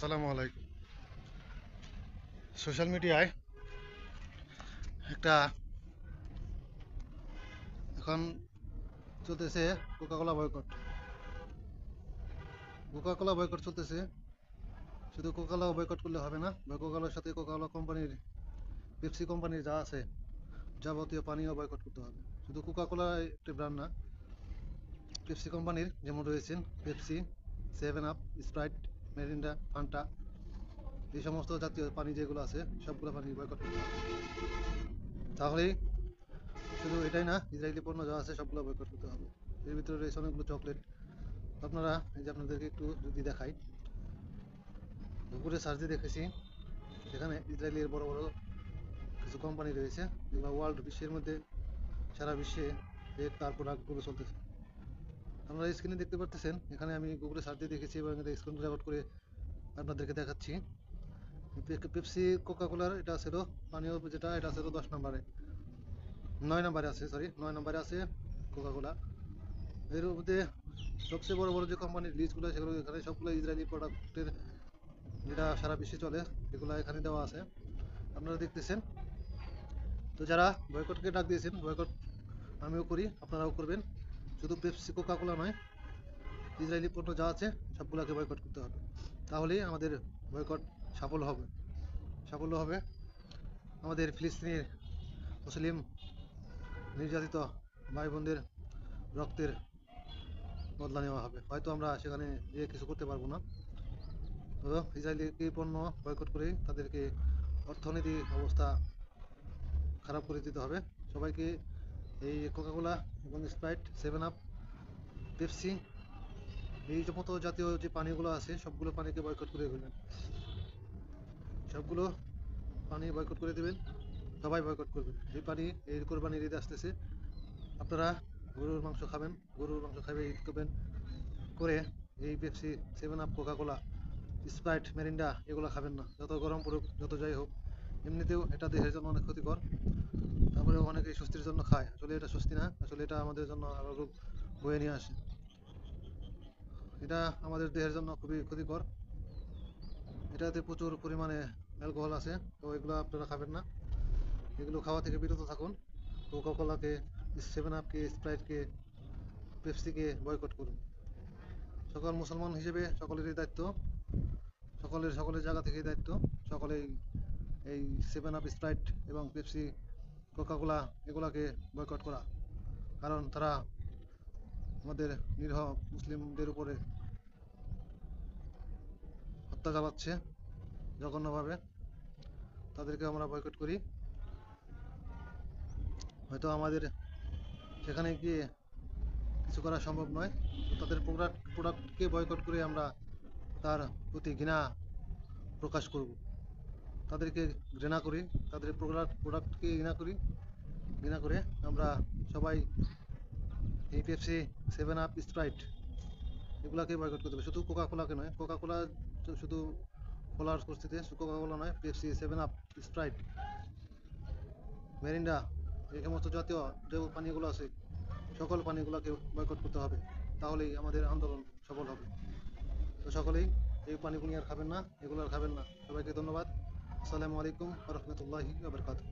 আসসালামু আলাইকুম। সোশ্যাল মিডিয়ায় একটা এখন চলতেছে কোকাকোলা বয়কট। কোকাকোলা বয়কট চলতেছে। শুধু কোকাকোলা বয়কট করলে হবে না, কোকাকোলার সাথে কোকাকোলা কোম্পানির, পেপসি কোম্পানির যা আছে যাবতীয় পানীয় বয়কট করতে হবে। শুধু কোকাকোলা একটি ব্র্যান্ড না, পেপসি কোম্পানির যেমন রয়েছেন Pepsi, seven up, Sprite, Mirinda, Fanta, এই সমস্ত জাতীয় পানি যেগুলো আছে সবগুলো পানি বয়কট করতে হবে। তাহলেই শুধু এটাই না, ইসরায়েলি পণ্য যা আছে সবগুলো বয়কট করতে হবে। এর ভিতরে রয়েছে অনেকগুলো চকলেট। আপনারা এই যে আপনাদেরকে একটু যদি দেখাই, গুগলে সার্চ দিয়ে দেখেছি, সেখানে ইসরায়েলের বড় বড় কিছু কোম্পানি রয়েছে যেগুলো ওয়ার্ল্ড বিশ্বের মধ্যে, সারা বিশ্বে তার প্রোডাক্টগুলো চলতেছে। আপনারা স্ক্রিনে দেখতে পারতেছেন, এখানে আমি গুগলে সার্চ দিয়ে দেখেছি এবং এটা স্ক্রিন রেকর্ড করে আপনাদেরকে দেখাচ্ছি। পেপসি কোকাকোলার এটা ছিল পানীয়, যেটা এটা ছিল 10 নম্বরে, 9 নম্বরে আছে, সরি 9 নম্বরে আছে কোকাকোলা। এর মধ্যে সবচেয়ে বড় বড় যে কোম্পানির লিস্টগুলো সেগুলো এখানে সবগুলো ইসরায়েলি প্রোডাক্টের, যেটা সারা বিশ্বে চলে, এগুলো এখানে দেওয়া আছে, আপনারা দেখতেছেন। তো যারা বয়কটকে ডাক দিয়েছেন, বয়কট আমিও করি, আপনারাও করবেন। শুধু পেপসি কোকাকোলা নয়, ইসরায়েলি পণ্য যা আছে সবগুলোকে বয়কট করতে হবে। তাহলেই আমাদের বয়কট সাফল হবে। সাফল্য হবে। আমাদের ফিলিস্তিনের মুসলিম নির্যাতিত ভাই বোনদের রক্তের বদলা নেওয়া হবে। হয়তো আমরা সেখানে গিয়ে কিছু করতে পারবো না, তো ইসরায়েলি পণ্য বয়কট করে তাদেরকে অর্থনীতি অবস্থা খারাপ করে দিতে হবে। সবাইকে এই কোকাকোলা এবং স্প্রাইট, সেভেন আপ, পেপসি, এই মতো জাতীয় যে পানিগুলো আছে সবগুলো পানিকে বয়কট করে দেবেন। সবগুলো পানি বয়কট করে দেবেন, সবাই বয়কট করবেন। এই পানি, এই কোরবানির ঈদ আসতেছে, আপনারা গরুর মাংস খাবেন, গরুর মাংস খাবে ঈদ করবেন করে এই Pepsi, seven up, Coca Cola, Sprite, Mirinda এগুলো খাবেন না। যত গরম পড়ুক, যত যাই হোক, এমনিতেও এটা দেহের জন্য অনেক ক্ষতিকর। তারপরে অনেকে স্বস্তির জন্য খায়, আসলে এটা স্বস্তি না, আসলে এটা আমাদের জন্য আরো রোগ বয়ে নিয়ে আসে। এটা আমাদের দেহের জন্য খুবই ক্ষতিকর। এটাতে প্রচুর পরিমাণে অ্যালকোহল আছে, তো এগুলো আপনারা খাবেন না। এগুলো খাওয়া থেকে বিরত থাকুন। কোকাকোলাকে, সেভেন আপকে, স্প্রাইটকে, পেপসিকে বয়কট করুন। সকল মুসলমান হিসেবে সকলেরই দায়িত্ব, সকলের জায়গা থেকেই দায়িত্ব, সকলেই এই সেভেন আপ, স্প্রাইট এবং পেপসি, কোকাকোলা এগুলাকে বয়কট করা। কারণ তারা আমাদের নিরীহ মুসলিমদের উপরে হত্যা চালাচ্ছে জঘন্যভাবে। তাদেরকে আমরা বয়কট করি। হয়তো আমাদের সেখানে গিয়ে কিছু করা সম্ভব নয়, তো তাদের প্রোডাক্টকে বয়কট করে আমরা তার প্রতি ঘৃণা প্রকাশ করব। তাদেরকে ঘৃণা করি, তাদের প্রোডাক্টকে ঘৃণা করি। ঘৃণা করে আমরা সবাই এই পেপসি, সেভেন আপ, স্প্রাইট এগুলাকে বয়কট করতে হবে। শুধু কোকাকোলাকে নয়, কোকাকোলা শুধু খোলার পরিস্থিতি, কোকাকোলা নয়, Pepsi, seven up, Sprite, Mirinda, এই সমস্ত জাতীয় যে পানীয়গুলো আছে সকল পানীয়গুলোকে বয়কট করতে হবে। তাহলেই আমাদের আন্দোলন সফল হবে। তো সকলেই এই পানিগুলো আর খাবেন না, এগুলো আর খাবেন না। সবাইকে ধন্যবাদ। আসসালামু আলাইকুম ওয়া রাহমাতুল্লাহি ওয়া বারাকাতুহু।